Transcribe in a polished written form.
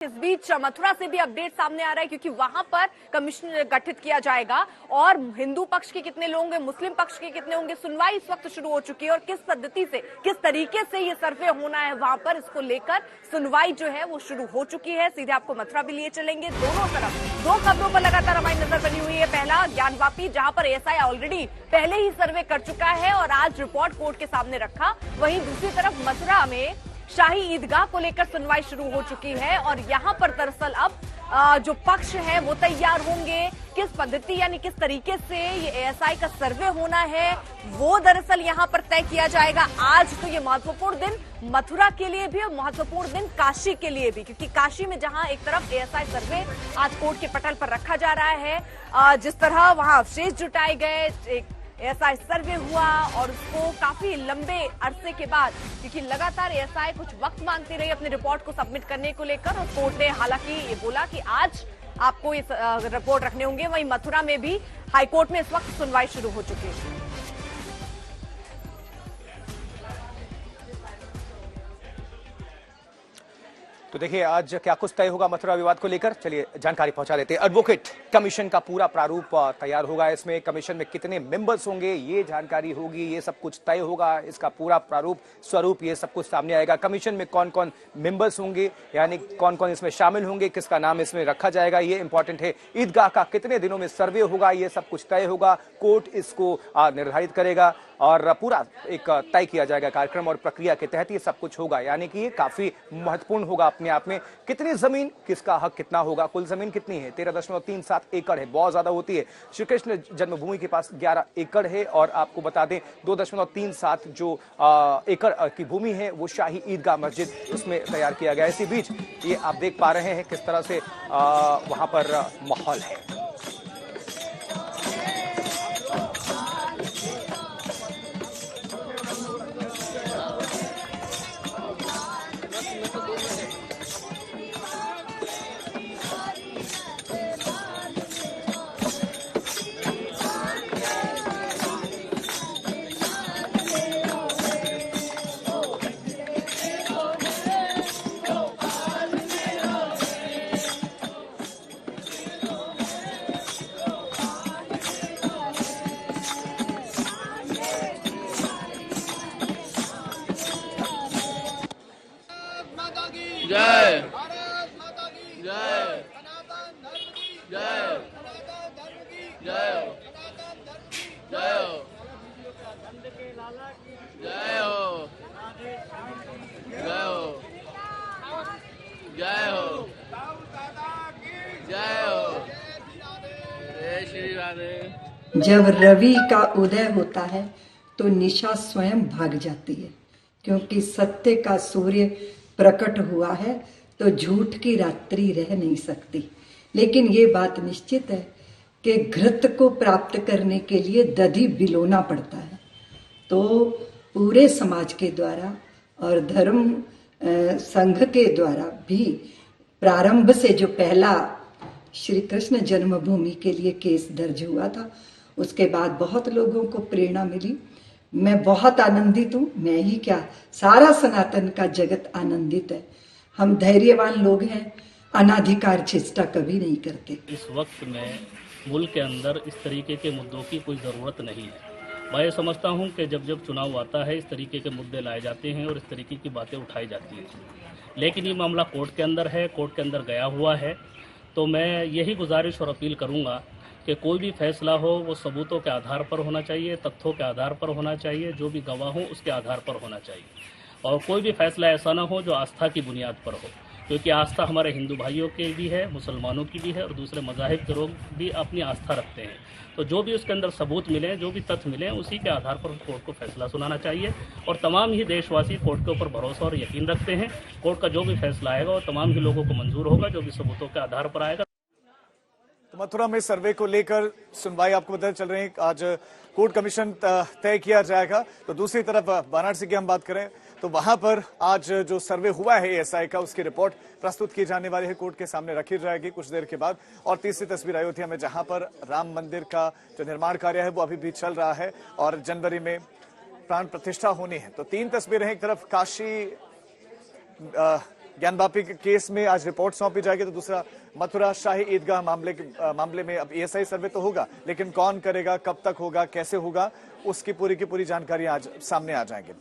इस बीच मथुरा से भी अपडेट सामने आ रहा है क्योंकि वहां पर कमीशन गठित किया जाएगा और हिंदू पक्ष के कितने लोग होंगे, मुस्लिम पक्ष के कितने होंगे, सुनवाई इस वक्त शुरू हो चुकी है और किस पद्धति से, किस तरीके से ये सर्वे होना है वहां पर, इसको लेकर सुनवाई जो है वो शुरू हो चुकी है। सीधे आपको मथुरा भी लिए चलेंगे। दोनों तरफ दो खबरों पर लगातार हमारी नजर बनी हुई है। पहला ज्ञानवापी, जहां पर एएसआई ऑलरेडी पहले ही सर्वे कर चुका है और आज रिपोर्ट कोर्ट के सामने रखा। वहीं दूसरी तरफ मथुरा में शाही ईदगाह को लेकर सुनवाई शुरू हो चुकी है और यहां पर दरअसल अब जो पक्ष है वो तैयार होंगे, किस पद्धति यानी किस तरीके से ये एएसआई का सर्वे होना है वो दरअसल यहां पर तय किया जाएगा। आज तो ये महत्वपूर्ण दिन मथुरा के लिए भी और महत्वपूर्ण दिन काशी के लिए भी, क्योंकि काशी में जहां एक तरफ एएसआई सर्वे आज कोर्ट के पटल पर रखा जा रहा है, जिस तरह वहां अवशेष जुटाए गए, एक एएसआई सर्वे हुआ और उसको काफी लंबे अरसे के बाद, क्योंकि लगातार एएसआई कुछ वक्त मांगती रही अपनी रिपोर्ट को सबमिट करने को लेकर और कोर्ट ने हालांकि ये बोला कि आज आपको इस रिपोर्ट रखने होंगे। वहीं मथुरा में भी हाईकोर्ट में इस वक्त सुनवाई शुरू हो चुकी है। तो देखिए आज क्या कुछ तय होगा मथुरा विवाद को लेकर, चलिए जानकारी पहुंचा देते हैं। एडवोकेट कमीशन का पूरा प्रारूप तैयार होगा, इसमें कमीशन में कितने मेंबर्स होंगे ये जानकारी होगी, ये सब कुछ तय होगा, इसका पूरा प्रारूप स्वरूप ये सब कुछ सामने आएगा। कमीशन में कौन कौन मेंबर्स होंगे यानी कौन कौन इसमें शामिल होंगे, किसका नाम इसमें रखा जाएगा ये इंपॉर्टेंट है। ईदगाह का कितने दिनों में सर्वे होगा ये सब कुछ तय होगा, कोर्ट इसको निर्धारित करेगा और पूरा एक तय किया जाएगा कार्यक्रम और प्रक्रिया के तहत ये सब कुछ होगा। यानी कि ये काफी महत्वपूर्ण होगा अपने आप में। कितनी जमीन, किसका हक कितना होगा, कुल जमीन कितनी है, 13.37 एकड़ है, बहुत ज्यादा होती है। श्री कृष्ण जन्मभूमि के पास 11 एकड़ है और आपको बता दें 2.37 जो एकड़ की भूमि है वो शाही ईदगाह मस्जिद उसमें तैयार किया गया है। इसी बीच ये आप देख पा रहे हैं किस तरह से वहां पर माहौल है। जय भारत माता की जय, सनातन धर्म की जय, सनातन धर्म की जय, सनातन धर्म की जय हो, जय हो, जय हो, जय हो, जय हो, जय श्री राधे। जब रवि का उदय होता है तो निशा स्वयं भाग जाती है, क्योंकि सत्य का सूर्य प्रकट हुआ है तो झूठ की रात्रि रह नहीं सकती। लेकिन ये बात निश्चित है कि घृत को प्राप्त करने के लिए दधि बिलोना पड़ता है। तो पूरे समाज के द्वारा और धर्म संघ के द्वारा भी प्रारंभ से जो पहला श्री कृष्ण जन्मभूमि के लिए केस दर्ज हुआ था, उसके बाद बहुत लोगों को प्रेरणा मिली। मैं बहुत आनंदित हूँ, मैं ही क्या सारा सनातन का जगत आनंदित है। हम धैर्यवान लोग हैं, अनाधिकार चेष्टा कभी नहीं करते। इस वक्त में मुल्क के अंदर इस तरीके के मुद्दों की कोई ज़रूरत नहीं है। मैं ये समझता हूँ कि जब जब चुनाव आता है इस तरीके के मुद्दे लाए जाते हैं और इस तरीके की बातें उठाई जाती हैं, लेकिन ये मामला कोर्ट के अंदर है, कोर्ट के अंदर गया हुआ है। तो मैं यही गुजारिश और अपील करूँगा कि कोई भी फैसला हो वो सबूतों के आधार पर होना चाहिए, तथ्यों के आधार पर होना चाहिए, जो भी गवाह हो उसके आधार पर होना चाहिए। और कोई भी फैसला ऐसा ना हो जो आस्था की बुनियाद पर हो, क्योंकि आस्था हमारे हिंदू भाइयों की भी है, मुसलमानों की भी है और दूसरे मज़ाहिब के लोग भी अपनी आस्था रखते हैं। तो जो भी उसके अंदर सबूत मिले, जो भी तथ्य मिले, उसी के आधार पर कोर्ट को फैसला सुनाना चाहिए। और तमाम ही देशवासी कोर्ट के ऊपर भरोसा और यकीन रखते हैं। कोर्ट का जो भी फैसला आएगा वो तमाम ही लोगों को मंजूर होगा, जो भी सबूतों के आधार पर आएगा। तो मथुरा में सर्वे को लेकर सुनवाई आपको पता चल रही है, आज कोर्ट कमीशन तय किया जाएगा। तो दूसरी तरफ वाराणसी की हम बात करें तो वहां पर आज जो सर्वे हुआ है एएसआई का, उसकी रिपोर्ट प्रस्तुत की जाने वाली है, कोर्ट के सामने रखी जाएगी कुछ देर के बाद। और तीसरी तस्वीर अयोध्या में, जहां पर राम मंदिर का जो निर्माण कार्य है वो अभी भी चल रहा है और जनवरी में प्राण प्रतिष्ठा होनी है। तो तीन तस्वीरें हैं, एक तरफ काशी ज्ञानवापी के केस में आज रिपोर्ट सौंपी जाएगी, तो दूसरा मथुरा शाही ईदगाह मामले में अब एएसआई सर्वे तो होगा, लेकिन कौन करेगा, कब तक होगा, कैसे होगा, उसकी पूरी की पूरी जानकारी आज सामने आ जाएंगे।